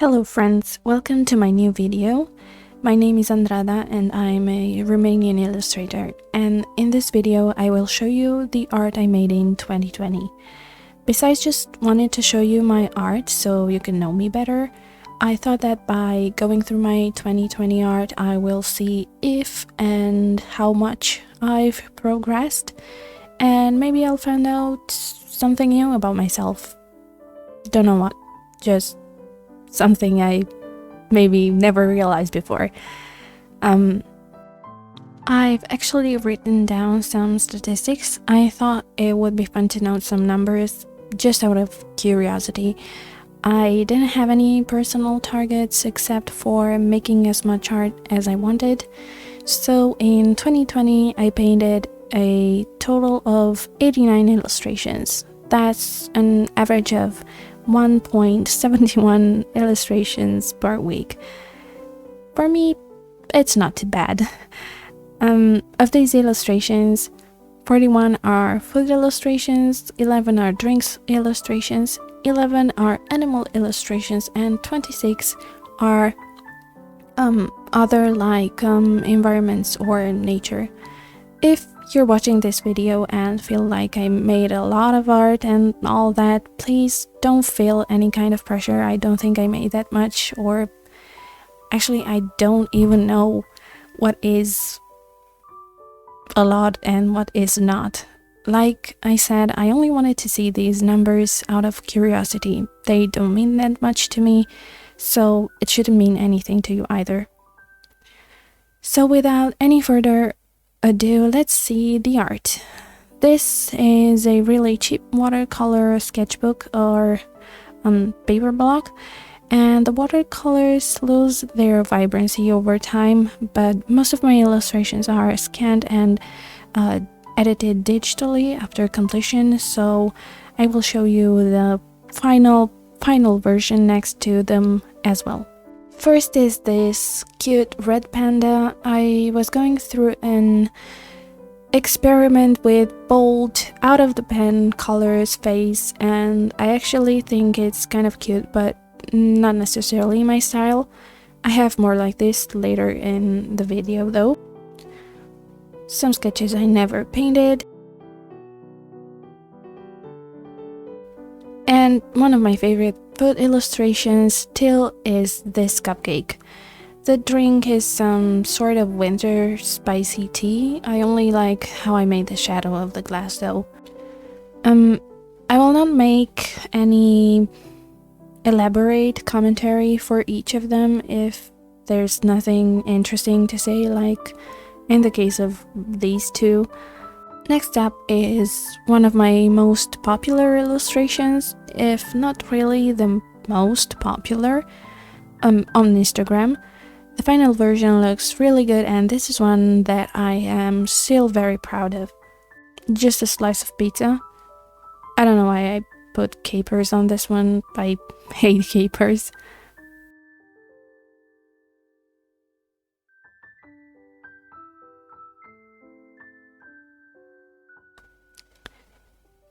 Hello friends, welcome to my new video. My name is Andrada and I'm a Romanian illustrator, and in this video I will show you the art I made in 2020. Besides just wanted to show you my art so you can know me better, I thought that by going through my 2020 art I will see if and how much I've progressed, and maybe I'll find out something new about myself. Don't know what, just something I maybe never realized before. I've actually written down some statistics. I thought it would be fun to note some numbers just out of curiosity. I didn't have any personal targets except for making as much art as I wanted. So in 2020 I painted a total of 89 illustrations. That's an average of 1.71 illustrations per week. For me, it's not too bad. Of these illustrations, 41 are food illustrations, 11 are drinks illustrations, 11 are animal illustrations, and 26 are other like environments or nature. If you're watching this video and feel like I made a lot of art and all that, please don't feel any kind of pressure. I don't think I made that much, or actually I don't even know what is a lot and what is not. Like I said, I only wanted to see these numbers out of curiosity. They don't mean that much to me, so it shouldn't mean anything to you either. So without any further ado, let's see the art. This is a really cheap watercolor sketchbook or paper block, and the watercolors lose their vibrancy over time, but most of my illustrations are scanned and edited digitally after completion, so I will show you the final version next to them as well. First is this cute red panda. I was going through an experiment with bold, out of the pen colors face, and I actually think it's kind of cute, but not necessarily my style. I have more like this later in the video though. Some sketches I never painted. And one of my favorite food illustrations still is this cupcake. The drink is some sort of winter spicy tea. I only like how I made the shadow of the glass though. I will not make any elaborate commentary for each of them if there's nothing interesting to say, like in the case of these two. Next up is one of my most popular illustrations, if not really the most popular, on Instagram. The final version looks really good, and this is one that I am still very proud of. Just a slice of pizza. I don't know why I put capers on this one. I hate capers.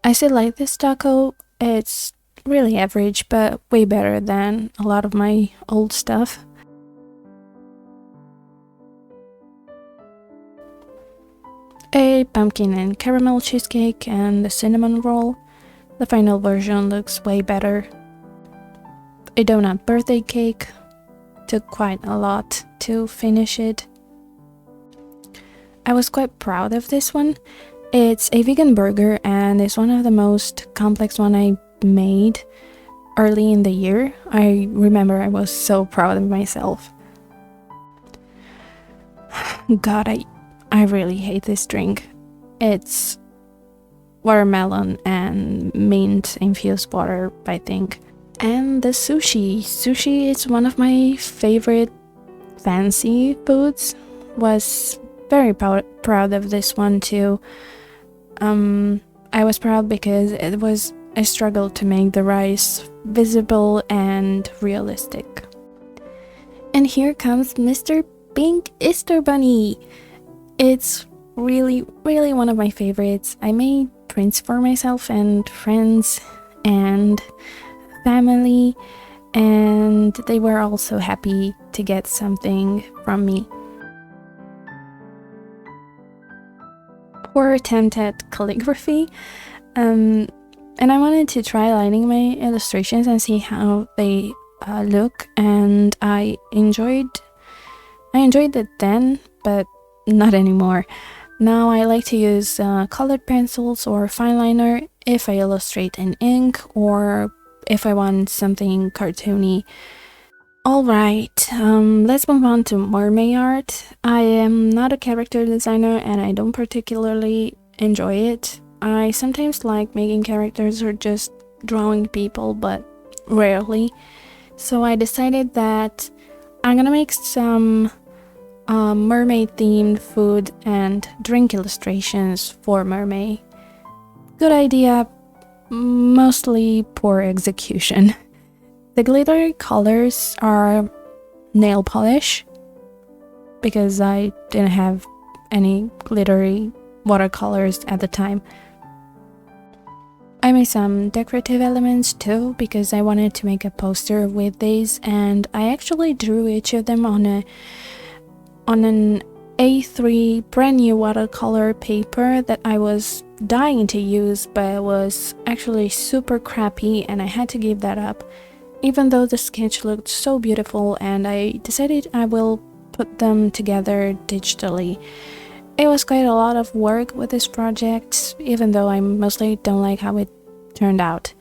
I still like this taco. It's really average, but way better than a lot of my old stuff. A pumpkin and caramel cheesecake and a cinnamon roll. The final version looks way better. A donut birthday cake. Took quite a lot to finish it. I was quite proud of this one. It's a vegan burger and it's one of the most complex one I made early in the year. I remember I was so proud of myself. God, I really hate this drink. It's watermelon and mint infused water, I think. And the sushi. Sushi is one of my favorite fancy foods. Was very proud of this one too. I was proud because it was a struggle to make the rice visible and realistic. And here comes Mr. Pink Easter Bunny. It's really one of my favorites. I made prints for myself and friends and family, and they were also happy to get something from me. Poor attempt at calligraphy, and I wanted to try lining my illustrations and see how they look, and I enjoyed it then, but not anymore. Now I like to use colored pencils or fine liner if I illustrate in ink or if I want something cartoony. Alright, let's move on to mermaid art. I am not a character designer and I don't particularly enjoy it. I sometimes like making characters or just drawing people, but rarely. So I decided that I'm gonna make some mermaid themed food and drink illustrations for mermaid. Good idea, mostly poor execution. The glittery colors are nail polish because I didn't have any glittery watercolors at the time. I made some decorative elements too because I wanted to make a poster with these, and I actually drew each of them on an A3 brand new watercolor paper that I was dying to use, but it was actually super crappy and I had to give that up, even though the sketch looked so beautiful, and I decided I will put them together digitally. It was quite a lot of work with this project, even though I mostly don't like how it turned out.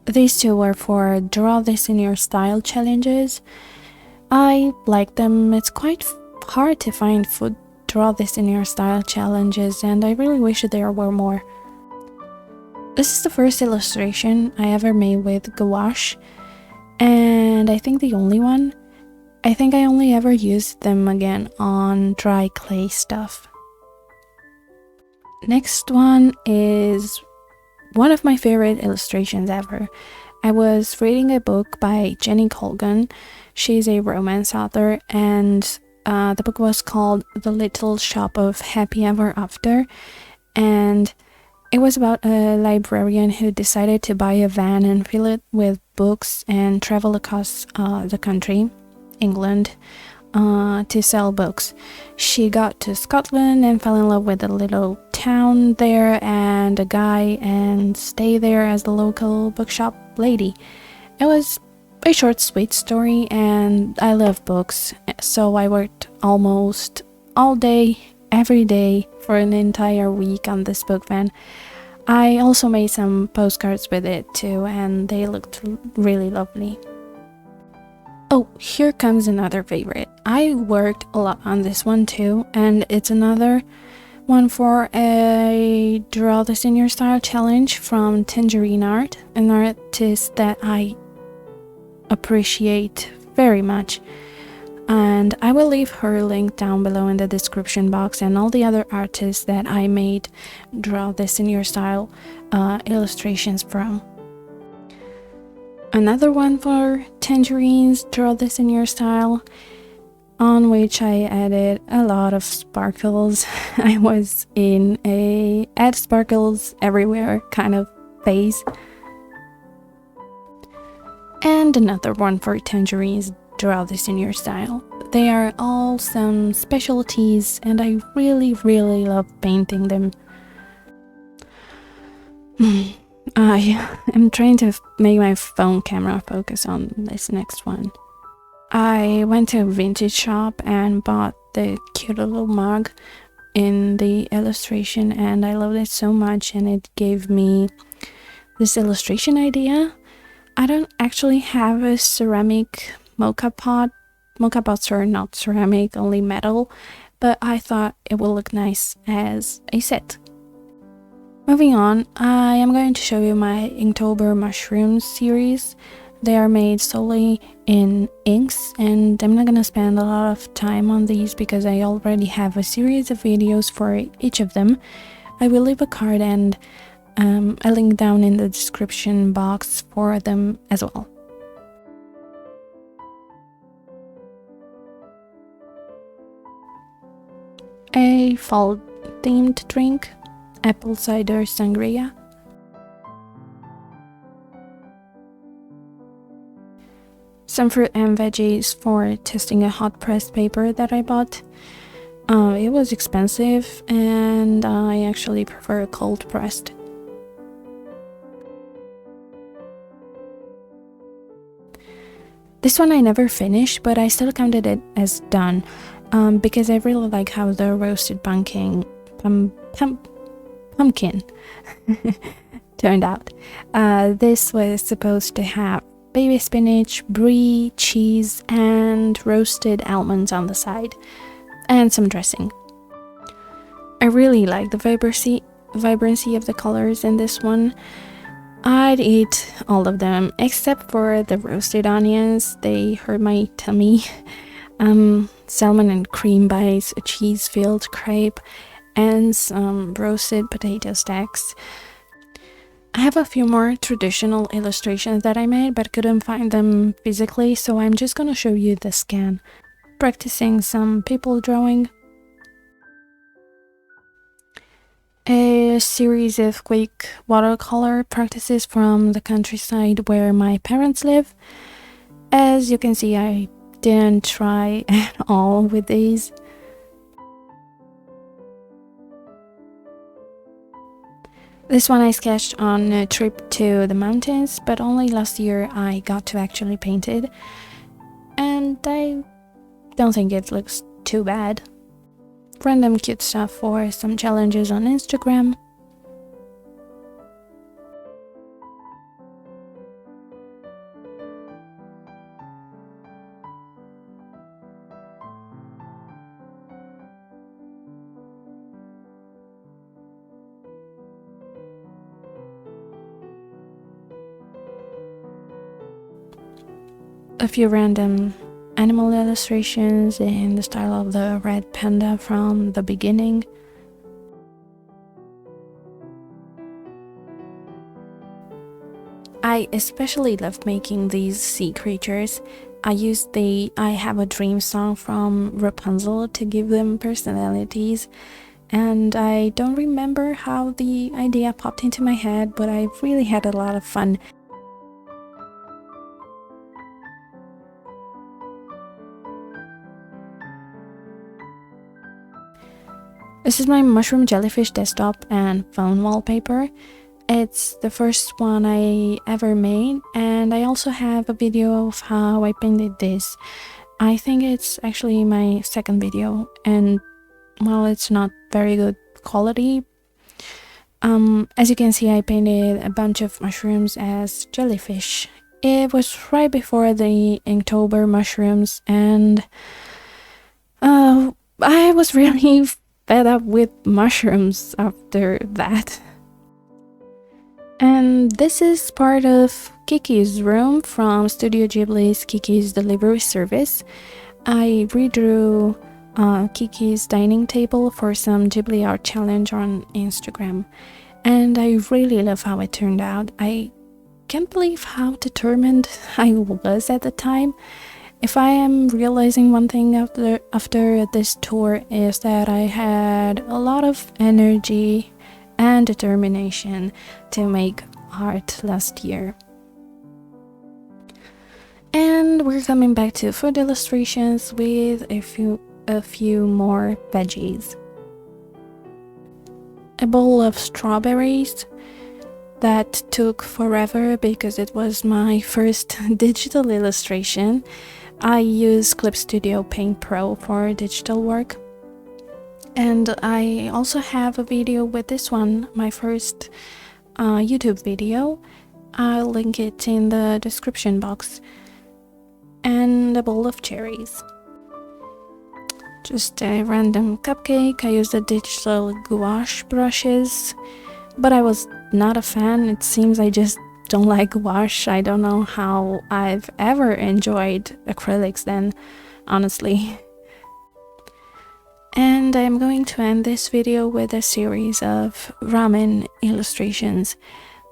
These two were for Draw This in Your Style challenges. I like them. It's quite hard to find food Draw This in Your Style challenges, and I really wish there were more. This is the first illustration I ever made with gouache, and I think the only one. I think I only ever used them again on dry clay stuff. Next one is one of my favorite illustrations ever. I was reading a book by Jenny Colgan. She's a romance author, and the book was called The Little Shop of Happy Ever After, and it was about a librarian who decided to buy a van and fill it with books and travel across the country, England, to sell books. She got to Scotland and fell in love with a little town there and a guy, and stayed there as the local bookshop lady. It was a short, sweet story, and I love books, so I worked almost all day, every day, for an entire week on this book van. I also made some postcards with it too, and they looked really lovely. Oh, here comes another favorite. I worked a lot on this one too, and it's another one for a Draw This in Your Style challenge from Tangerine Art, an artist that I appreciate very much. And I will leave her link down below in the description box, and all the other artists that I made Draw This in Your Style illustrations from. Another one for Tangerine's Draw This in Your Style, on which I added a lot of sparkles. I was in a add sparkles everywhere kind of phase. And another one for Tangerine's Draw This in Your Style. They are all some specialties, and I really love painting them. I am trying to make my phone camera focus on this next one. I went to a vintage shop and bought the cute little mug in the illustration, and I loved it so much, and it gave me this illustration idea. I don't actually have a ceramic mocha pot. Mocha pots are not ceramic, only metal, but I thought it would look nice as a set. Moving on, I am going to show you my Inktober Mushrooms series. They are made solely in inks, and I'm not gonna spend a lot of time on these because I already have a series of videos for each of them. I will leave a card and a link down in the description box for them as well. A fall themed drink, apple cider sangria. some fruit and veggies for testing a hot pressed paper that I bought. It was expensive and I actually prefer cold pressed. This one I never finished, but I still counted it as done because I really like how the roasted pumpkin turned out. This was supposed to have baby spinach, brie, cheese, and roasted almonds on the side, and some dressing. I really like the vibrancy of the colors in this one. I'd eat all of them except for the roasted onions. They hurt my tummy. Salmon and cream bites, a cheese-filled crepe, and some roasted potato stacks. I have a few more traditional illustrations that I made but couldn't find them physically, so I'm just gonna show you the scan. Practicing some people drawing. A series of quick watercolor practices from the countryside where my parents live. As you can see, I didn't try at all with these. This one I sketched on a trip to the mountains, but only last year I got to actually paint it, and I don't think it looks too bad. Random cute stuff for some challenges on Instagram. A few random animal illustrations in the style of the red panda from the beginning. I especially love making these sea creatures. I used the I Have a Dream song from Rapunzel to give them personalities, and I don't remember how the idea popped into my head, but I really had a lot of fun. This is my mushroom jellyfish desktop and phone wallpaper. It's the first one I ever made, and I also have a video of how I painted this. I think it's actually my second video, and well, it's not very good quality. As you can see, I painted a bunch of mushrooms as jellyfish. It was right before the Inktober mushrooms, and I was really fed up with mushrooms after that. And this is part of Kiki's room from Studio Ghibli's Kiki's Delivery Service. I redrew Kiki's dining table for some Ghibli art challenge on Instagram, and I really love how it turned out. I can't believe how determined I was at the time. If I am realizing one thing after this tour is that I had a lot of energy and determination to make art last year. And we're coming back to food illustrations with a few more veggies. A bowl of strawberries that took forever because it was my first digital illustration. I use Clip Studio Paint Pro for digital work, and I also have a video with this one, my first YouTube video. I'll link it in the description box. And a bowl of cherries. Just a random cupcake. I used the digital gouache brushes, but I was not a fan. It seems I just don't like gouache. I don't know how I've ever enjoyed acrylics then, honestly. And I'm going to end this video with a series of ramen illustrations.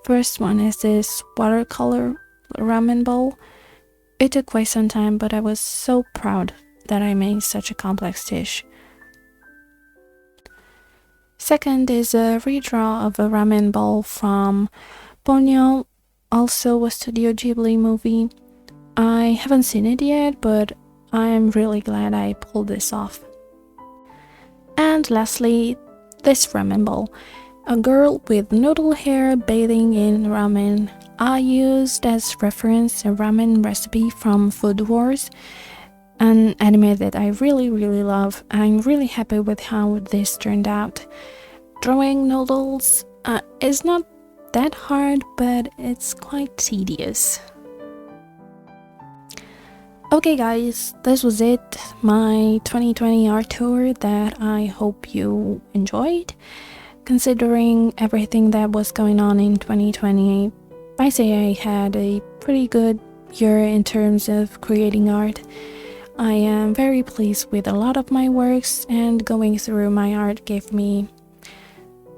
First one is this watercolor ramen bowl. It took quite some time, but I was so proud that I made such a complex dish. Second is a redraw of a ramen bowl from Ponyo, also a Studio Ghibli movie. I haven't seen it yet, but I'm really glad I pulled this off. And lastly, this ramen bowl. A girl with noodle hair bathing in ramen. I used as reference a ramen recipe from Food Wars, an anime that I really love. I'm really happy with how this turned out. Drawing noodles is not that hard, but it's quite tedious. Okay guys, this was it, my 2020 art tour that I hope you enjoyed. Considering everything that was going on in 2020, I say I had a pretty good year in terms of creating art. I am very pleased with a lot of my works, and going through my art gave me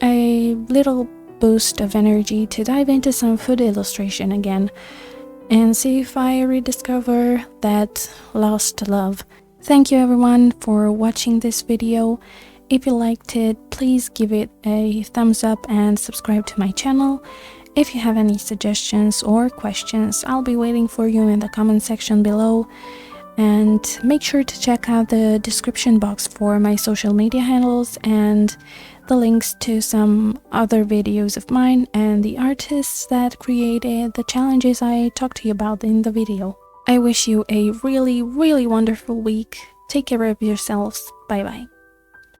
a little boost of energy to dive into some food illustration again and see if I rediscover that lost love. Thank you everyone for watching this video. If you liked it, please give it a thumbs up and subscribe to my channel. If you have any suggestions or questions, I'll be waiting for you in the comment section below. And make sure to check out the description box for my social media handles and the links to some other videos of mine and the artists that created the challenges I talked to you about in the video. I wish you a really wonderful week. Take care of yourselves. Bye bye.